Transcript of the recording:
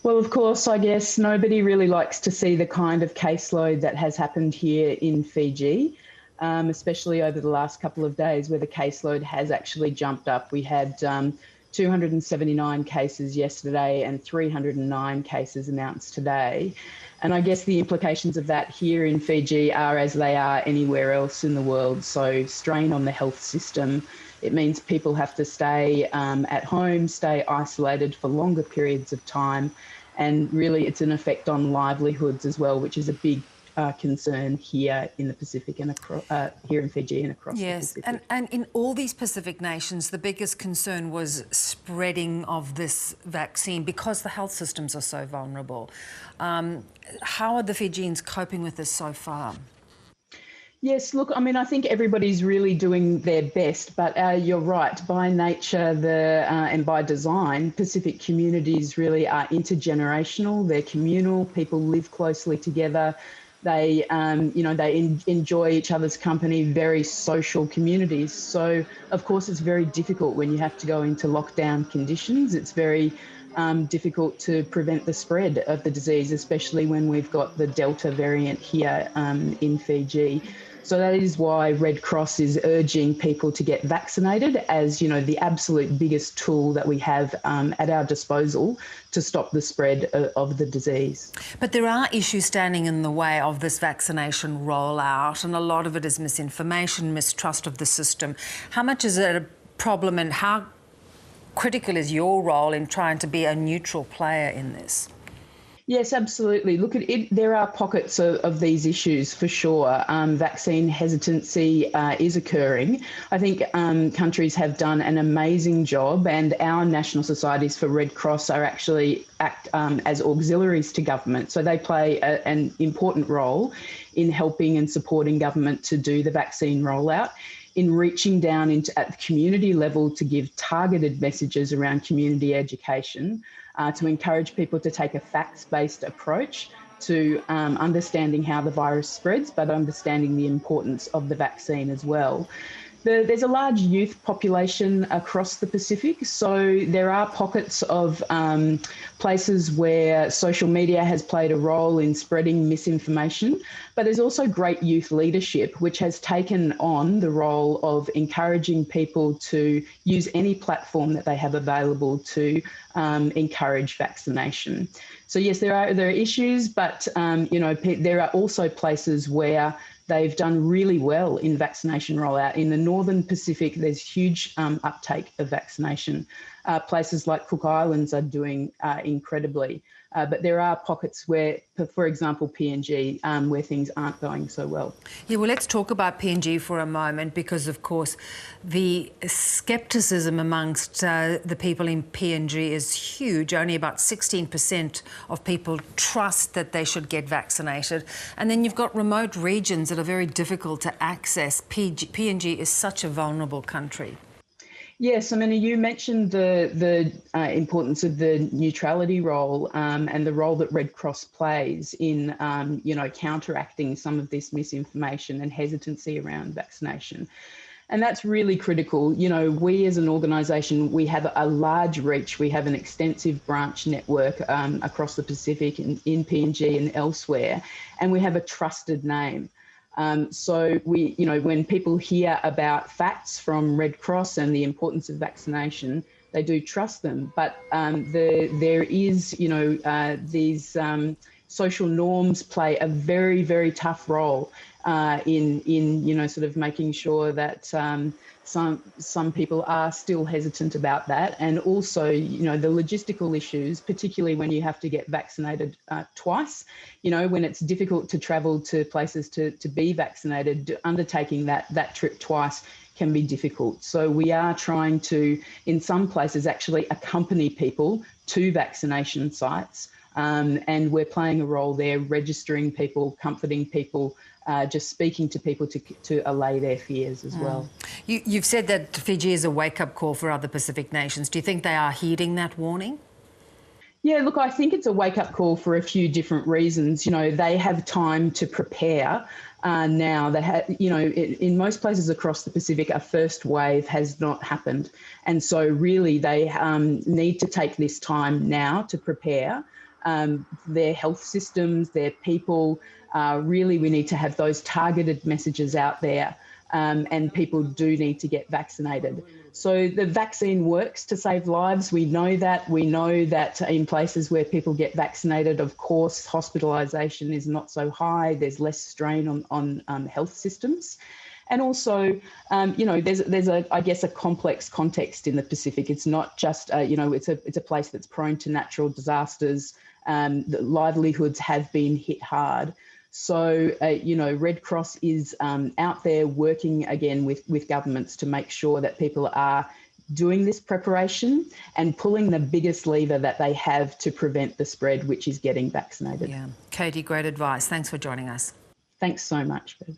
Well, of course, I guess nobody really likes to see the kind of caseload that has happened here in Fiji, especially over the last couple of days where the caseload has actually jumped up. We had 279 cases yesterday and 309 cases announced today. And I guess the implications of that here in Fiji are as they are anywhere else in the world. So strain on the health system. It means people have to stay at home, stay isolated for longer periods of time. And really, it's an effect on livelihoods as well, which is a big concern here in the Pacific and here in Fiji and across the Pacific. Yes, and in all these Pacific nations, the biggest concern was spreading of this vaccine because the health systems are so vulnerable. How are the Fijians coping with this so far? Yes, look, I mean, I think everybody's really doing their best, but you're right. By nature, and by design, Pacific communities really are intergenerational. They're communal. People live closely together. They, they enjoy each other's company. Very social communities. So, of course, it's very difficult when you have to go into lockdown conditions. It's very difficult to prevent the spread of the disease, especially when we've got the Delta variant here in Fiji. So that is why Red Cross is urging people to get vaccinated as, the absolute biggest tool that we have at our disposal to stop the spread of the disease. But there are issues standing in the way of this vaccination rollout, and a lot of it is misinformation, mistrust of the system. How much is it a problem, and how critical is your role in trying to be a neutral player in this? Yes, absolutely. Look, there are pockets of these issues for sure. Vaccine hesitancy is occurring. I think countries have done an amazing job, and our national societies for Red Cross are actually act as auxiliaries to government. So they play an important role in helping and supporting government to do the vaccine rollout, in reaching down at the community level to give targeted messages around community education, to encourage people to take a facts-based approach to understanding how the virus spreads, but understanding the importance of the vaccine as well. There's a large youth population across the Pacific, so there are pockets of places where social media has played a role in spreading misinformation, but there's also great youth leadership, which has taken on the role of encouraging people to use any platform that they have available to encourage vaccination. So yes, there are issues, but there are also places where they've done really well in vaccination rollout. In the Northern Pacific, there's huge uptake of vaccination. Places like Cook Islands are doing incredibly. But there are pockets where, for example, PNG, where things aren't going so well. Yeah, well, let's talk about PNG for a moment, because, of course, the scepticism amongst the people in PNG is huge. Only about 16% of people trust that they should get vaccinated. And then you've got remote regions that are very difficult to access. PNG is such a vulnerable country. Yes, I mean, you mentioned the importance of the neutrality role and the role that Red Cross plays in, counteracting some of this misinformation and hesitancy around vaccination. And that's really critical. We as an organisation, we have a large reach. We have an extensive branch network across the Pacific and in PNG and elsewhere, and we have a trusted name. So when people hear about facts from Red Cross and the importance of vaccination, they do trust them. But there is, these social norms play a very, very tough role in sort of making sure that some people are still hesitant about that. And also, the logistical issues, particularly when you have to get vaccinated twice, when it's difficult to travel to places to be vaccinated, undertaking that trip twice can be difficult. So we are trying to, in some places, actually accompany people to vaccination sites. And we're playing a role there, registering people, comforting people, just speaking to people to allay their fears as well. You've said that Fiji is a wake-up call for other Pacific nations. Do you think they are heeding that warning? Yeah, look, I think it's a wake-up call for a few different reasons. You know, they have time to prepare now. They have, you know, in most places across the Pacific, a first wave has not happened. And so really they need to take this time now to prepare their health systems, their people. Really, we need to have those targeted messages out there. And people do need to get vaccinated. So the vaccine works to save lives. We know that. We know that in places where people get vaccinated, of course, hospitalisation is not so high. There's less strain on health systems. And also, you know, there's I guess a complex context in the Pacific. It's not just, you know, it's a place that's prone to natural disasters. The livelihoods have been hit hard. So, you know, Red Cross is out there working again with governments to make sure that people are doing this preparation and pulling the biggest lever that they have to prevent the spread, which is getting vaccinated. Yeah. Katie, great advice. Thanks for joining us. Thanks so much, Bev.